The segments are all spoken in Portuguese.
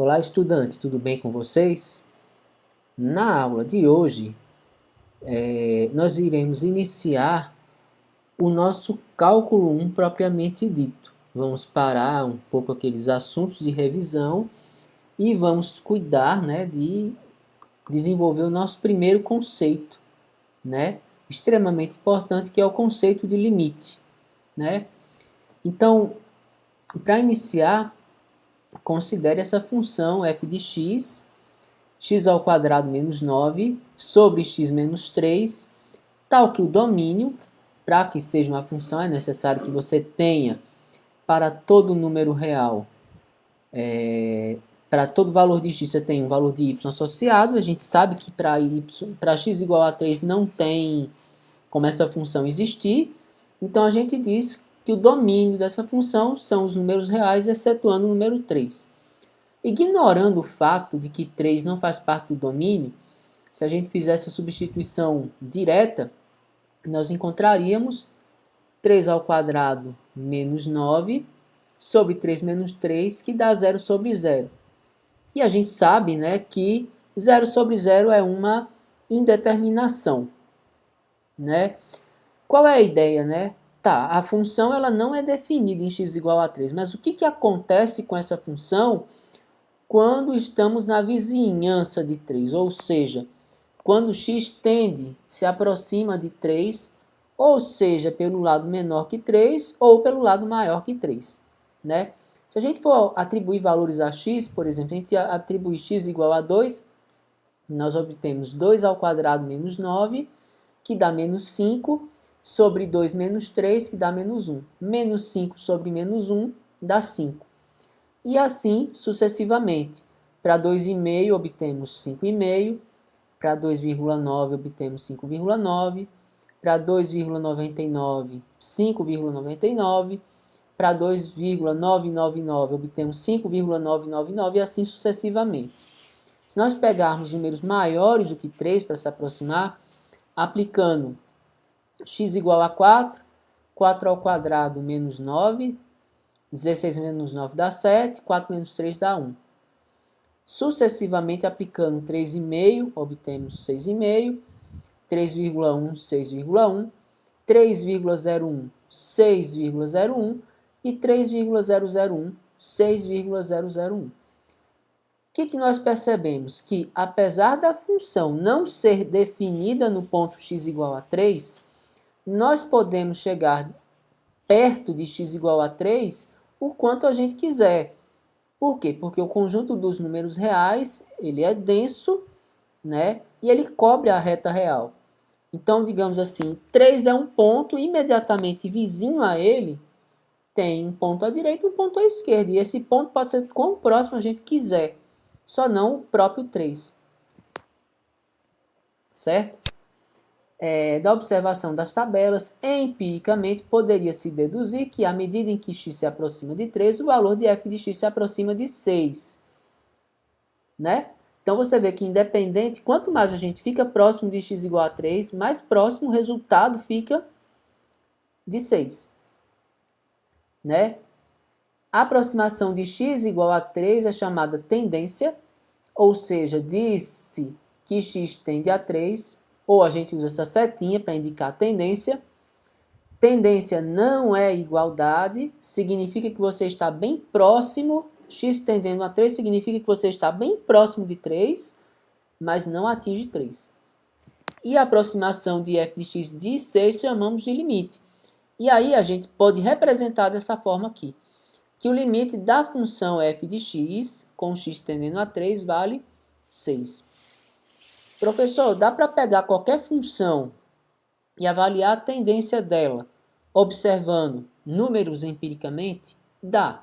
Olá, estudantes, tudo bem com vocês? Na aula de hoje, nós iremos iniciar o nosso cálculo 1 propriamente dito. Vamos parar um pouco aqueles assuntos de revisão e vamos cuidar, né, de desenvolver o nosso primeiro conceito, né, extremamente importante, que é o conceito de limite, né? Então, para iniciar, considere essa função f de x ao quadrado menos 9 sobre x menos 3, tal que o domínio, para que seja uma função, é necessário que você tenha para todo número real, para todo valor de x você tem um valor de y associado. A gente sabe que para x igual a 3 não tem como essa função existir, então a gente diz que o domínio dessa função são os números reais, excetuando o número 3. Ignorando o fato de que 3 não faz parte do domínio, se a gente fizesse a substituição direta, nós encontraríamos 3 ao quadrado menos 9 sobre 3 menos 3, que dá 0 sobre 0. E a gente sabe, né, que 0 sobre 0 é uma indeterminação, né? Qual é a ideia, né? Tá, a função ela não é definida em x igual a 3, mas o que acontece com essa função quando estamos na vizinhança de 3, ou seja, quando x se aproxima de 3, ou seja, pelo lado menor que 3 ou pelo lado maior que 3, né? Se a gente for atribuir valores a x, por exemplo, a gente atribui x igual a 2, nós obtemos 2 ao quadrado menos 9, que dá menos 5, sobre 2 menos 3, que dá menos 1. Menos 5 sobre menos 1 dá 5. E assim sucessivamente. Para 2,5 obtemos 5,5, para 2,9 obtemos 5,9, para 2,99, 5,99, para 2,999 obtemos 5,999 e assim sucessivamente. Se nós pegarmos números maiores do que 3 para se aproximar, aplicando x igual a 4, 4 ao quadrado menos 9, 16 menos 9 dá 7, 4 menos 3 dá 1. Sucessivamente aplicando 3,5, obtemos 6,5, 3,1, 6,1, 3,01, 6,01 e 3,001, 6,001. O que nós percebemos? Que apesar da função não ser definida no ponto x igual a 3, nós podemos chegar perto de x igual a 3 o quanto a gente quiser. Por quê? Porque o conjunto dos números reais, ele é denso, né? E ele cobre a reta real. Então, digamos assim, 3 é um ponto, imediatamente vizinho a ele, tem um ponto à direita e um ponto à esquerda. E esse ponto pode ser quão próximo a gente quiser, só não o próprio 3. Certo? Da observação das tabelas, empiricamente poderia-se deduzir que, à medida em que x se aproxima de 3, o valor de f de x se aproxima de 6. Né? Então você vê que, independente, quanto mais a gente fica próximo de x igual a 3, mais próximo o resultado fica de 6. Né? A aproximação de x igual a 3 é chamada tendência, ou seja, diz-se que x tende a 3, ou a gente usa essa setinha para indicar tendência. Tendência não é igualdade, significa que você está bem próximo, x tendendo a 3 significa que você está bem próximo de 3, mas não atinge 3. E a aproximação de f de x de 6 chamamos de limite. E aí a gente pode representar dessa forma aqui, que o limite da função f de x, com x tendendo a 3, vale 6. Professor, dá para pegar qualquer função e avaliar a tendência dela observando números empiricamente? Dá.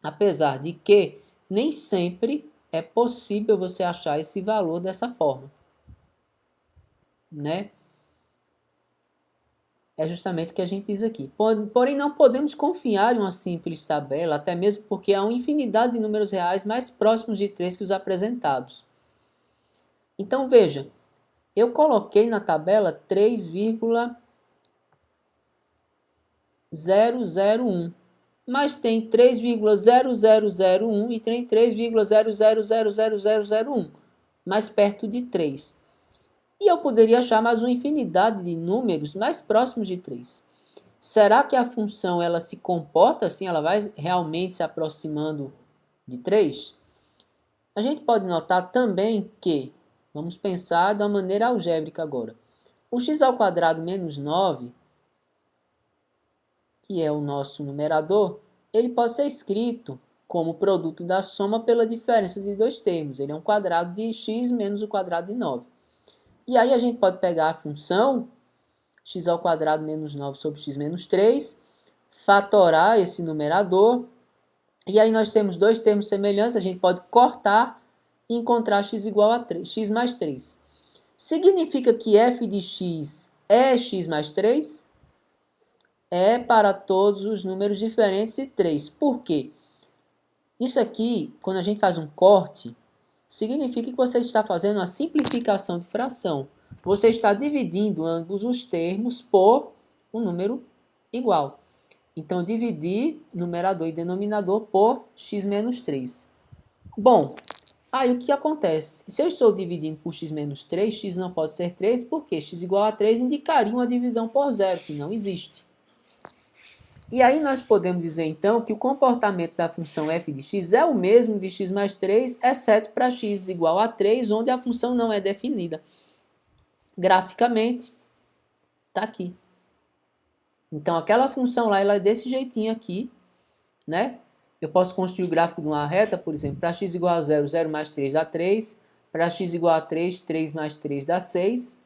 Apesar de que nem sempre é possível você achar esse valor dessa forma, né? É justamente o que a gente diz aqui. Porém, não podemos confiar em uma simples tabela, até mesmo porque há uma infinidade de números reais mais próximos de 3 que os apresentados. Então, veja, eu coloquei na tabela 3,001. mas tem 3,0001 e tem 3,00000001, mais perto de 3. E eu poderia achar mais uma infinidade de números mais próximos de 3. Será que a função ela se comporta assim? Ela vai realmente se aproximando de 3? A gente pode notar também que, vamos pensar de uma maneira algébrica agora, o x² menos 9, que é o nosso numerador, ele pode ser escrito como produto da soma pela diferença de dois termos. Ele é um quadrado de x menos o quadrado de 9. E aí a gente pode pegar a função x² menos 9 sobre x menos 3, fatorar esse numerador, e aí nós temos dois termos semelhantes, a gente pode cortar e encontrar x igual a 3, x mais 3. Significa que f de x é x mais 3? É para todos os números diferentes de 3. Por quê? Isso aqui, quando a gente faz um corte, significa que você está fazendo uma simplificação de fração. Você está dividindo ambos os termos por um número igual. Então, dividir numerador e denominador por x menos 3. Bom, aí o que acontece? Se eu estou dividindo por x menos 3, x não pode ser 3, porque x igual a 3 indicaria uma divisão por zero, que não existe. E aí nós podemos dizer, então, que o comportamento da função f de x é o mesmo de x mais 3, exceto para x igual a 3, onde a função não é definida. Graficamente, está aqui. Então, aquela função lá, ela é desse jeitinho aqui, né? Eu posso construir o gráfico de uma reta, por exemplo, para x igual a 0, 0 mais 3 dá 3. Para x igual a 3, 3 mais 3 dá 6.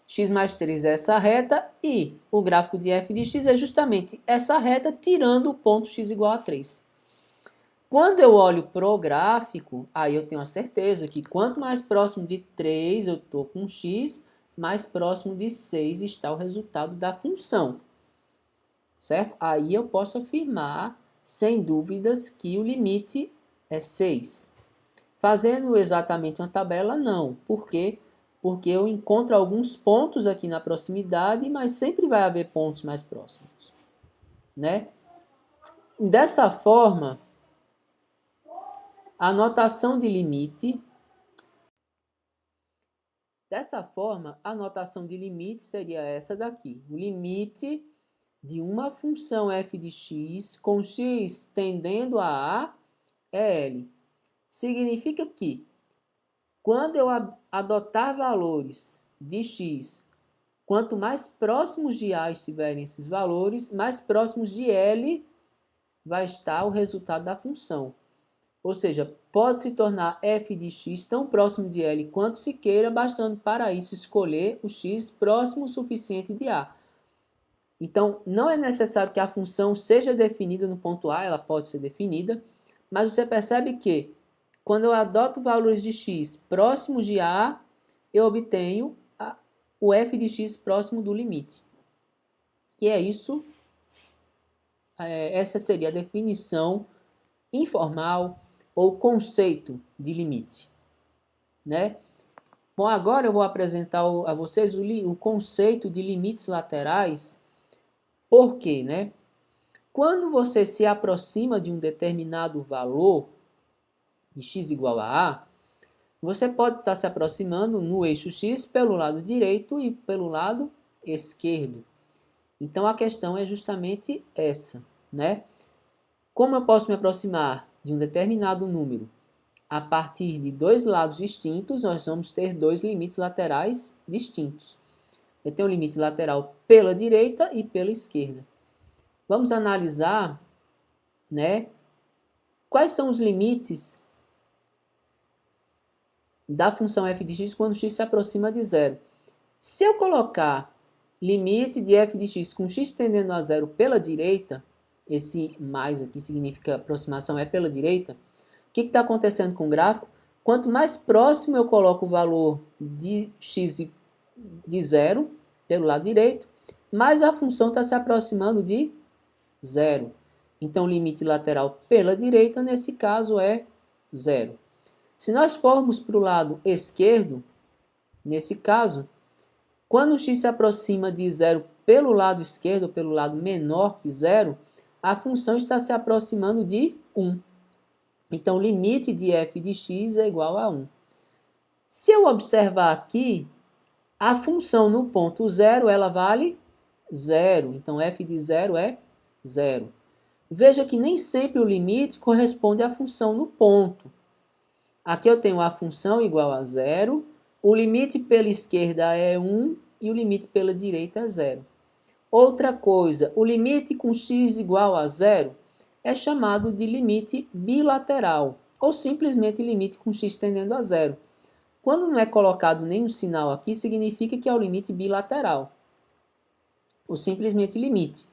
X mais 3 é essa reta e o gráfico de f de x é justamente essa reta tirando o ponto x igual a 3. Quando eu olho para o gráfico, aí eu tenho a certeza que quanto mais próximo de 3 eu estou com x, mais próximo de 6 está o resultado da função. Certo? Aí eu posso afirmar, sem dúvidas, que o limite é 6. Fazendo exatamente uma tabela, não. Por quê? Porque eu encontro alguns pontos aqui na proximidade, mas sempre vai haver pontos mais próximos, né? Dessa forma, a notação de limite seria essa daqui. O limite de uma função f de x com x tendendo a A é L. Significa que quando eu adotar valores de x, quanto mais próximos de A estiverem esses valores, mais próximos de L vai estar o resultado da função. Ou seja, pode se tornar f de x tão próximo de L quanto se queira, bastando para isso escolher o x próximo o suficiente de A. Então, não é necessário que a função seja definida no ponto A, ela pode ser definida, mas você percebe que quando eu adoto valores de x próximos de A, eu obtenho o f de x próximo do limite. E é isso, essa seria a definição informal ou conceito de limite, né? Bom, agora eu vou apresentar a vocês o conceito de limites laterais. Por quê, né? Quando você se aproxima de um determinado valor de x igual a A, você pode estar se aproximando no eixo x pelo lado direito e pelo lado esquerdo. Então a questão é justamente essa, né? Como eu posso me aproximar de um determinado número a partir de dois lados distintos, nós vamos ter dois limites laterais distintos. Eu tenho o limite lateral pela direita e pela esquerda. Vamos analisar, né, quais são os limites da função f de x quando x se aproxima de zero. Se eu colocar limite de f de x com x tendendo a zero pela direita, esse mais aqui significa aproximação é pela direita, o que está acontecendo com o gráfico? Quanto mais próximo eu coloco o valor de x de zero pelo lado direito, mais a função está se aproximando de zero. Então, o limite lateral pela direita, nesse caso, é zero. Se nós formos para o lado esquerdo, nesse caso, quando o x se aproxima de zero pelo lado esquerdo, pelo lado menor que zero, a função está se aproximando de 1. Então, o limite de f de x é igual a 1. Se eu observar aqui, a função no ponto 0, ela vale 0. Então, f de 0 é 0. Veja que nem sempre o limite corresponde à função no ponto. Aqui eu tenho a função igual a 0, o limite pela esquerda é 1 e o limite pela direita é 0. Outra coisa, o limite com x igual a 0 é chamado de limite bilateral, ou simplesmente limite com x tendendo a 0. Quando não é colocado nenhum sinal aqui, significa que é o limite bilateral, ou simplesmente limite.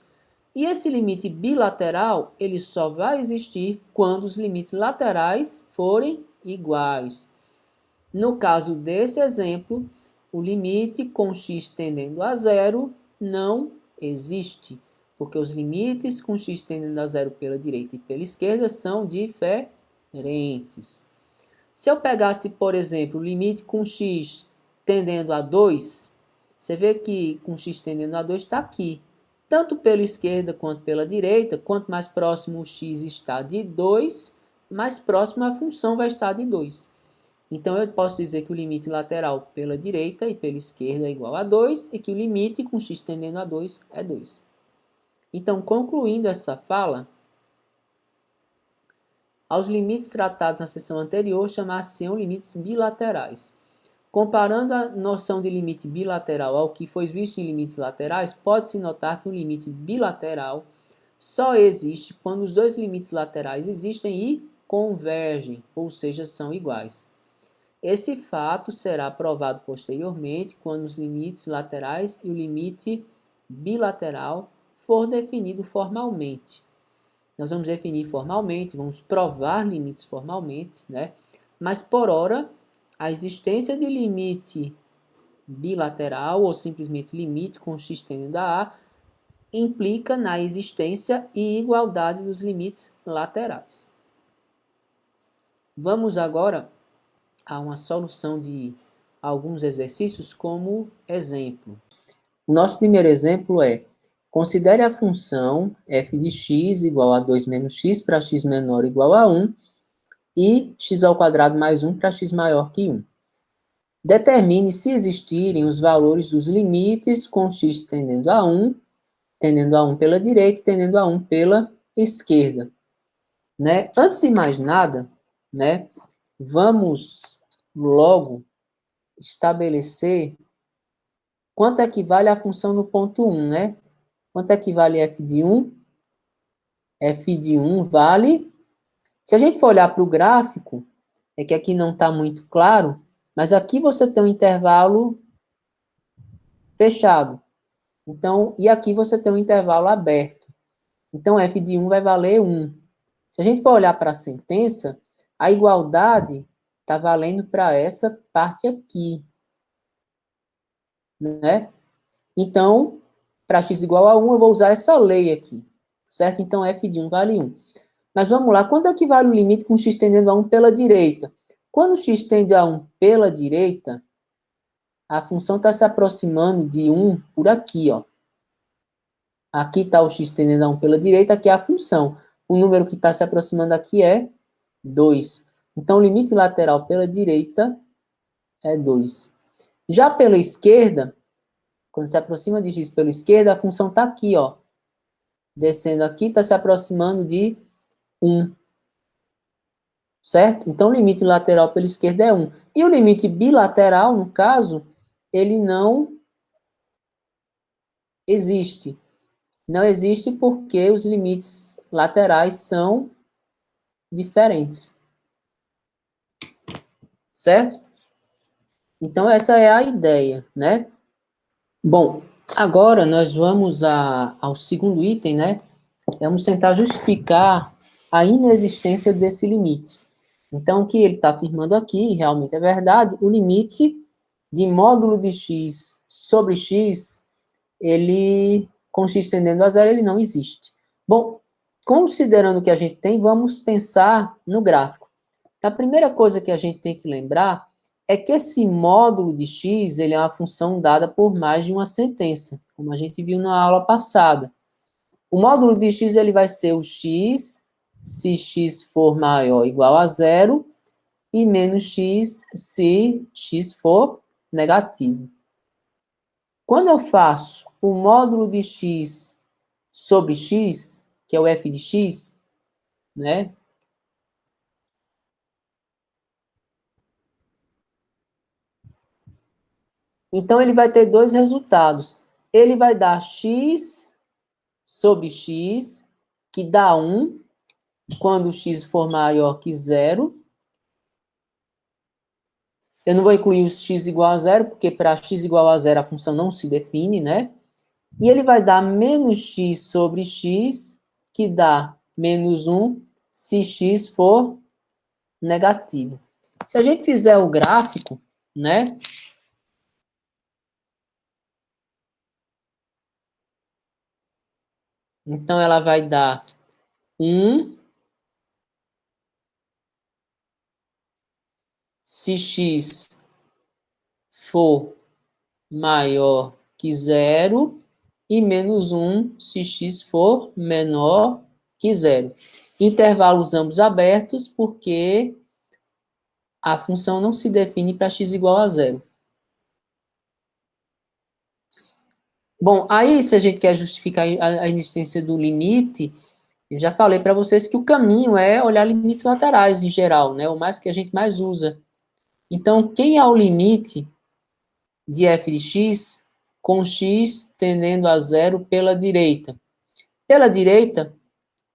E esse limite bilateral, ele só vai existir quando os limites laterais forem iguais. No caso desse exemplo, o limite com x tendendo a 0 não existe, porque os limites com x tendendo a 0 pela direita e pela esquerda são diferentes. Se eu pegasse, por exemplo, o limite com x tendendo a 2, você vê que com x tendendo a 2 está aqui. Tanto pela esquerda quanto pela direita, quanto mais próximo o x está de 2, mais próximo a função vai estar de 2. Então, eu posso dizer que o limite lateral pela direita e pela esquerda é igual a 2 e que o limite com x tendendo a 2 é 2. Então, concluindo essa fala, aos limites tratados na seção anterior chamar-se-ão limites bilaterais. Comparando a noção de limite bilateral ao que foi visto em limites laterais, pode-se notar que um limite bilateral só existe quando os dois limites laterais existem e convergem, ou seja, são iguais. Esse fato será provado posteriormente quando os limites laterais e o limite bilateral for definido formalmente. Nós vamos definir formalmente, vamos provar limites formalmente, né? Mas por ora, a existência de limite bilateral ou simplesmente limite com x tendendo a A implica na existência e igualdade dos limites laterais. Vamos agora a uma solução de alguns exercícios como exemplo. O nosso primeiro exemplo é: considere a função f de x igual a 2 menos x para x menor ou igual a 1 e x ao quadrado mais 1 para x maior que 1. Determine se existirem os valores dos limites com x tendendo a 1 pela direita e tendendo a 1 pela esquerda. Né? Antes de mais nada, né, vamos logo estabelecer quanto equivale a função no ponto 1, né? Quanto equivale f de 1? F de 1 vale... Se a gente for olhar para o gráfico, é que aqui não está muito claro, mas aqui você tem um intervalo fechado. Então, e aqui você tem um intervalo aberto. Então, f de 1 vai valer 1. Se a gente for olhar para a sentença, a igualdade está valendo para essa parte aqui, né? Então, para x igual a 1, eu vou usar essa lei aqui, certo? Então, f de 1 vale 1. Mas vamos lá, quanto é que vale o limite com x tendendo a 1 pela direita? Quando x tende a 1 pela direita, a função está se aproximando de 1 por aqui, ó. Aqui está o x tendendo a 1 pela direita, aqui é a função. O número que está se aproximando aqui é 2. Então, o limite lateral pela direita é 2. Já pela esquerda, quando se aproxima de x pela esquerda, a função está aqui, ó. Descendo aqui, está se aproximando de 1. Certo? Então, o limite lateral pela esquerda é 1. E o limite bilateral, no caso, ele não existe. Não existe porque os limites laterais são diferentes. Certo? Então, essa é a ideia, né? Bom, agora nós vamos ao segundo item, né? Vamos tentar justificar a inexistência desse limite. Então, o que ele está afirmando aqui, realmente é verdade, o limite de módulo de x sobre x, ele, com x tendendo a 0, ele não existe. Bom, considerando o que a gente tem, vamos pensar no gráfico. A primeira coisa que a gente tem que lembrar é que esse módulo de x, ele é uma função dada por mais de uma sentença, como a gente viu na aula passada. O módulo de x ele vai ser o x, se x for maior ou igual a zero, e menos x se x for negativo. Quando eu faço o módulo de x sobre x, que é o f de x, né? Então, ele vai ter dois resultados. Ele vai dar x sobre x, que dá 1, quando x for maior que zero. Eu não vou incluir o x igual a zero, porque para x igual a zero a função não se define, né? E ele vai dar menos x sobre x, que dá menos 1, se x for negativo. Se a gente fizer o gráfico, né? Então, ela vai dar 1 se x for maior que zero e menos 1 se x for menor que zero. Intervalos ambos abertos, porque a função não se define para x igual a zero. Bom, aí se a gente quer justificar a existência do limite, eu já falei para vocês que o caminho é olhar limites laterais em geral, né? O mais que a gente mais usa. Então, quem é o limite de f de x com x tendendo a zero pela direita? Pela direita,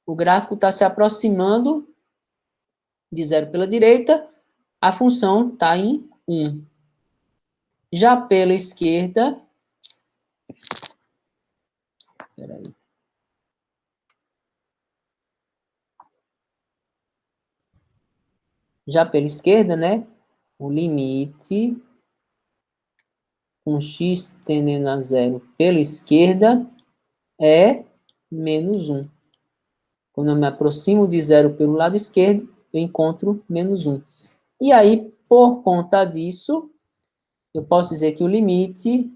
o gráfico está se aproximando de zero pela direita, a função está em 1. Já pela esquerda, peraí, já pela esquerda, né? O limite com x tendendo a zero pela esquerda é menos 1. Quando eu me aproximo de zero pelo lado esquerdo, eu encontro menos 1. E aí, por conta disso, eu posso dizer que o limite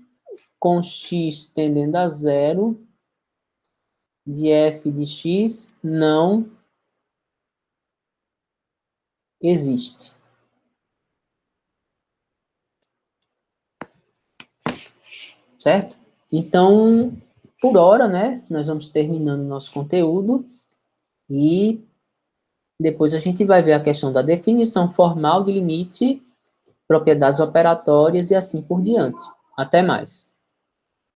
com x tendendo a zero de f de x não existe. Certo? Então, por hora, né, nós vamos terminando o nosso conteúdo e depois a gente vai ver a questão da definição formal de limite, propriedades operatórias e assim por diante. Até mais.